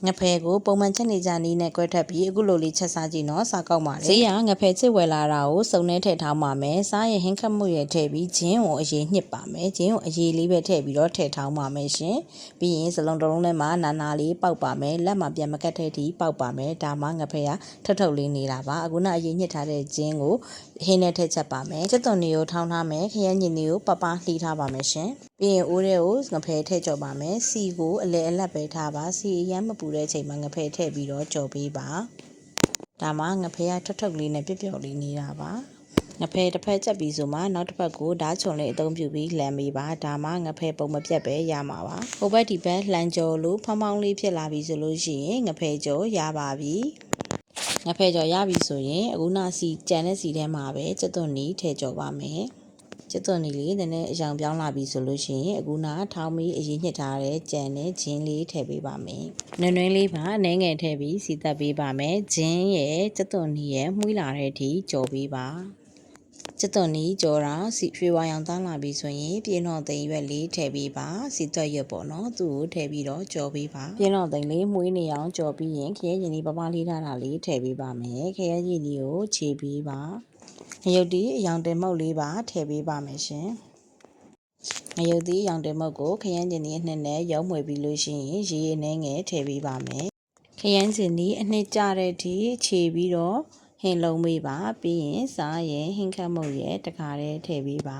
ငဖဲကိုပုံမှန်ချက်နေကြနည်းနဲ့ကွဲထပ်ပြီးအခုလိုလေးချက်စားကြည့်နော်စားကောက်ပါလေဈေးကငဖဲချစ်ဝယ်လာတာကိုစုံနဲ့ထည့်ထားပါမယ်စားရင်ဟင်းခတ်မှုရထည့်ပြီးဂျင်းကိုအရေးညှစ်ပါမယ်ဂျင်းကိုအရေးလေးပဲထည့်ပြီးတော့ထည့်ထားပါမယ်ရှင်ပြီးရင်စလုံးတစ်လုံးထဲမှာနာနာလေးပေါက်ပါမယ်လက်မှာပြန်မကတ်တဲ့ထိပေါက်ပါမယ်ဒါမှငဖဲကထုတ်လေးနေတာပါအခုနအရေးညှစ်ထားတဲ့ဂျင်းကိုဟင်းနဲ့ထည့်ချက်ပါမယ်ချက်သွန်လေးကိုထောင်းထားမယ်ခရမ်းညင်လေးကိုပပလှီးထားပါမယ်ရှင်ပြီးရင်အိုးထဲကိုငဖဲထည့်ကြော်ပါမယ်စီကိုအလဲအလတ်ပဲထားပါစီအရမ်းမပူတဲ့အချိန်မှာငဖဲထည့်ပြီးတော့ကြော်ပေးပါဒါမှငဖဲကထုတ်လေးနဲ့ပျော့ပျော့လေးနေတာပါငဖဲတစ်ဖက်ချက်ပြီးဆိုမှနောက်တစ်ဖက်ကိုဓာတ်ချွန်လေးအသုံးပြုပြီးလှမ်းပေးပါဒါမှငဖဲပုံမပြတ်ပဲရမှာပါဟိုဘက်ဒီဘက်လှမ်းကြော်လို့ဖောင်းဖောင်းလေးဖြစ်လာပြီဆိုလို့ရှိရင်ငဖဲကြော်ရပါပြီငဖဲကြော်ရပြီဆိုရင်အခုနစီကြံတဲ့စီထဲမှာပဲချက်သွန်နီးထည့်ကြော်ပါမယ်ချက်သွန်နီးလေးနည်းနည်းအရောင်ပြောင်းလာပြီဆိုလို့ရှိရင်အခုနထောင်းပြီးအရင်ညှစ်ထားတဲ့ကြံနဲ့ဂျင်းလေးထည့်ပေးပါမယ်နွယ်နွယ်လေးပါအနှဲငယ်ထည့်ပြီးစီသက်ပေးပါမယ်ဂျင်းရဲ့ချက်သွန်နီးရဲ့မှုှလာတဲ့အထိကြော်ပေးပါချက်သွန်နီးကြော်တာစီရွှေဝါရောင်သားလာပြီဆိုရင်ပြင်းတော့သိမ်းရွက်လေးထည့်ပေးပါစီသွက်ရွက်ပေါ့နော်သူ့ကိုထည့်ပြီးတော့ကြော်ပေးပါပြင်းတော့သိမ်းလေးမှုှနေအောင်ကြော်ပြီးရင်ခရဲရည်လေးပပလေးထားတာလေးထည့်ပေးပါမယ်ခရဲရည်လေးကိုခြေပေးပါငရုတ်တီအယောင်တင်မုတ်လေးပါထည့်ပေးပါမယ်ရှင်ငရုတ်တီအယောင်တင်မုတ်ကိုခရမ်းကျင်ဒီအနှစ်နဲ့ရောမွေပြီးလို့ရှိရင်ရေအနှဲငယ်ထည့်ပေးပါမယ်ခရမ်းကျင်ဒီအနှစ်ကျတဲ့အထိခြေပြီးတော့ဟင်းလုံးပေးပါပြီးရင်စားရင်ဟင်းခတ်မုတ်ရဲ့တခါတည်းထည့်ပေးပါ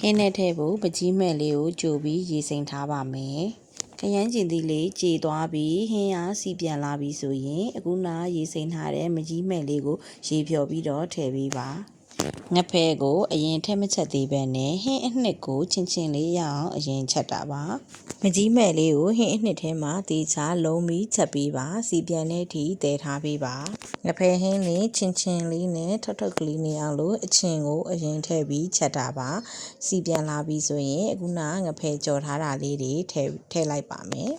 ဟင်းနဲ့ထည့်ဖို့ပကြီးမဲ့လေးကိုကြိုပြီးရေစိမ်ထားပါမယ်ခရမ်းကျင်သီးလေးကြေသွားပြီးဟင်းအားစီပြန်လာပြီဆိုရင်အခုနာရေစိမ်ထားတဲ့မကြီးမဲ့လေးကိုရေဖြော်ပြီးတော့ထည့်ပေးပါငဖဲကိုအရင်ထည့်မချက်သေးပဲနဲ့ဟင်းအနှစ်ကိုချင်းချင်းလေးရအောင်အရင်ချက်တာပါမကြီးမဲ့လေးကိုဟင်းအနှစ်ထဲမှာတေချာလုံးပြီးချက်ပေးပါစီပြန်တဲ့အထိတည်ထားပေးပါငဖဲဟင်းလေးချင်းချင်းလေးနဲ့ထုတ်ကလေးနေအောင်လို့အချင်ကိုအရင်ထည့်ပြီးချက်တာပါစီပြန်လာပြီဆိုရင်အခုနငဖဲကြော်ထားတာလေးတွေထည့်လိုက်ပါမယ်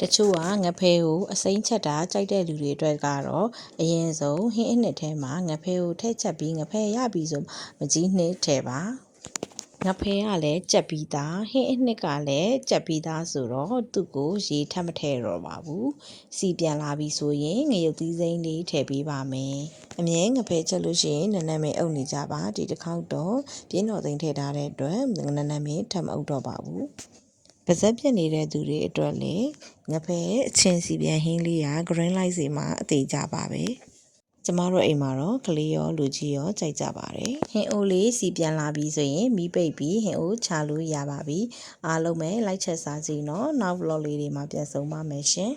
တချို့ကငဖဲကိုအစိမ်းချက်တာကြိုက်တဲ့လူတွေအတွက်ကတော့အရင်ဆုံးဟင်းအနှစ်ထဲမှာငဖဲကိုထည့်ချက်ပြီးငဖဲရပြီဆိုမကြီးနှစ်ထည့်ပါငဖဲကလည်းကြက်ပြီးသားဟင်းအနှစ်ကလည်းကြက်ပြီးသားဆိုတော့သူ့ကိုရေထပ်မထည့်တော့ပါဘူးစီပြန်လာပြီဆိုရင်ငရုတ်သီးစိမ်းလေးထည့်ပေးပါမယ်အမြဲငဖဲချက်လို့ရှိရင်နနမဲအုပ်နေကြပါဒီတစ်ခေါက်တော့ပြင်းတော်သိမ်းထည့်ထားတဲ့အတွက်နနမဲထပ်မအုပ်တော့ပါဘူးပါဇက်ပြက်နေတဲ့သူတွေအတွက်လည်းငဖဲအချင်းစီပြန်ဟင်းလေးက green light စီမှာအသေးကြပါပဲကျမတို့အိမ်မှာတော့ကလေးရောလူကြီးရောကြိုက်ကြပါတယ်ဟင်းအိုးလေးစီပြန်လာပြီဆိုရင်မီးပိတ်ပြီးဟင်းအိုးချလို့ရပါပြီအားလုံးပဲလိုက်ချက်စားကြည့်နော်နောက် vlog လေးတွေမှာပြန်ဆုံပါမယ်ရှင်